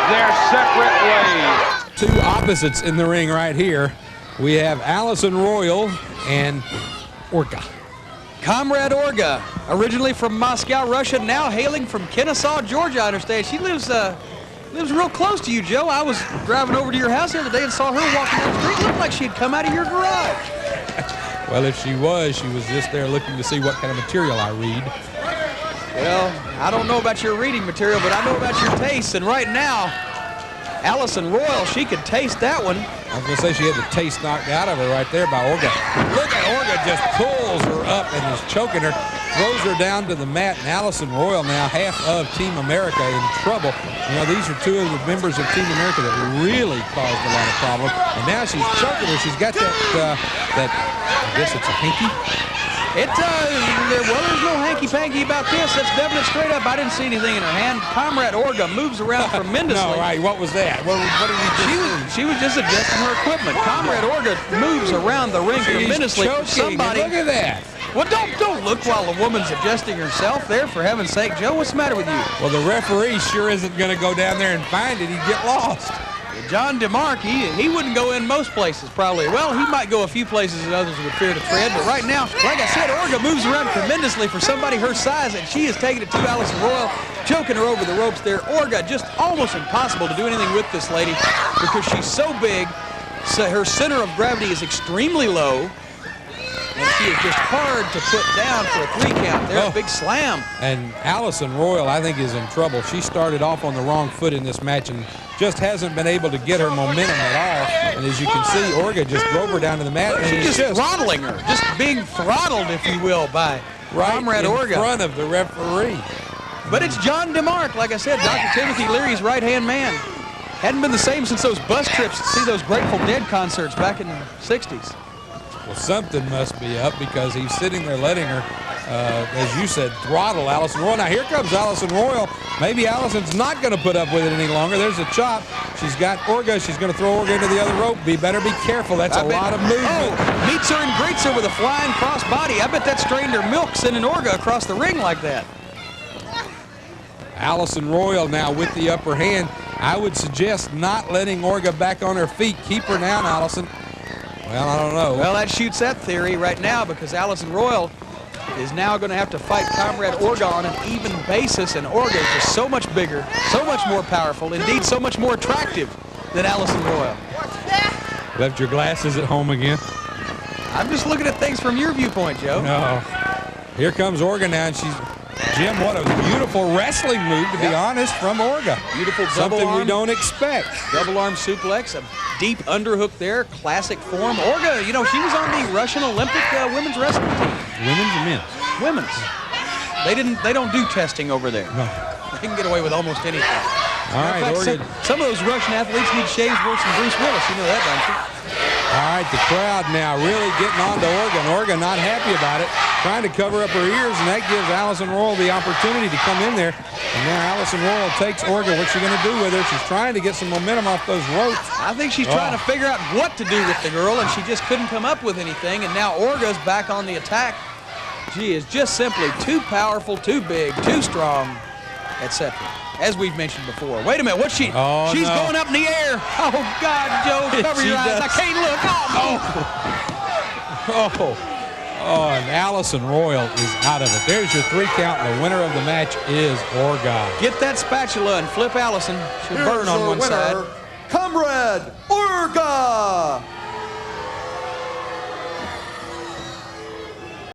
their separate ways. Two opposites in the ring right here. We have Allison Royal and Orga. Comrade Orga, originally from Moscow, Russia, now hailing from Kennesaw, Georgia, I understand. She lives real close to you, Joe. I was driving over to your house the other day and saw her walking down the street. Looked like she had come out of your garage. Well, if she was just there looking to see what kind of material I read. Well, I don't know about your reading material, but I know about your taste. And right now, Allison Royal, she could taste that one. I was going to say she had the taste knocked out of her right there by Orga. Look at Orga just pulls her up and is choking her, throws her down to the mat, and Allison Royal now half of Team America in trouble. You know, these are two of the members of Team America that really caused a lot of problems. And now she's choking her. She's got that I guess it's a hanky. Well, there's no hanky-panky about this. That's definite straight up. I didn't see anything in her hand. Comrade Orga moves around tremendously. No, right. What was that? What did he do? She was just adjusting her equipment. Comrade Orga moves around the ring tremendously. Choking. Somebody. Look at that. Well, don't look while the woman's adjusting herself there, for heaven's sake. Joe, what's the matter with you? Well, the referee sure isn't going to go down there and find it. He'd get lost. John DeMarc, he wouldn't go in most places, probably. Well, he might go a few places that others would fear to tread, but right now, like I said, Orga moves around tremendously for somebody her size, and she is taking it to Allison Royal, choking her over the ropes there. Orga, just almost impossible to do anything with this lady because she's so big, so her center of gravity is extremely low, and she is just hard to put down for a 3 count there. A big slam. And Allison Royal, I think, is in trouble. She started off on the wrong foot in this match and just hasn't been able to get her momentum at all. And as you can see, Orga just drove her down to the mat. And she's just throttling her, just being throttled, if you will, by Comrade Orga. In front of the referee. But it's John DeMarc, like I said, Dr. Timothy Leary's right-hand man. Hadn't been the same since those bus trips to see those Grateful Dead concerts back in the 60s. Well, something must be up because he's sitting there letting her, as you said, throttle Allison Royal. Now here comes Allison Royal. Maybe Allison's not going to put up with it any longer. There's a chop. She's got Orga. She's going to throw Orga into the other rope. Better be careful. That's a lot of movement. Oh, meets her and greets her with a flying cross body. I bet that strained her milk sending Orga across the ring like that. Allison Royal now with the upper hand. I would suggest not letting Orga back on her feet. Keep her down, Allison. Well, I don't know. Well, that shoots that theory right now because Allison Royal is now going to have to fight Comrade Orga on an even basis, and Orga is just so much bigger, so much more powerful, indeed so much more attractive than Allison Royal. Left your glasses at home again? I'm just looking at things from your viewpoint, Joe. No. Here comes Orga now, and she's... Jim, what a beautiful wrestling move, to be honest, from Orga. Beautiful something double arm, we don't expect. Double arm suplex, a deep underhook there, classic form. Orga, you know, she was on the Russian Olympic women's wrestling team. Women's or men's? Women's. They don't do testing over there. No. They can get away with almost anything. All right, Orga. Some of those Russian athletes need shaves worse than Bruce Willis. You know that, don't you? All right, the crowd now really getting on to Orga, and Orga not happy about it, trying to cover up her ears, and that gives Allison Royal the opportunity to come in there. And now Allison Royal takes Orga. What's she going to do with her? She's trying to get some momentum off those ropes. I think she's trying to figure out what to do with the girl, and she just couldn't come up with anything, and now Orga's back on the attack. She is just simply too powerful, too big, too strong, etc. As we've mentioned before. Wait a minute, what's she? Oh, she's going up in the air. Oh, God, Joe, cover your eyes. I can't look. Oh, and Allison Royal is out of it. There's your 3 count, and the winner of the match is Orga. Get that spatula and flip Allison. She'll burn on one side. Comrade Orga!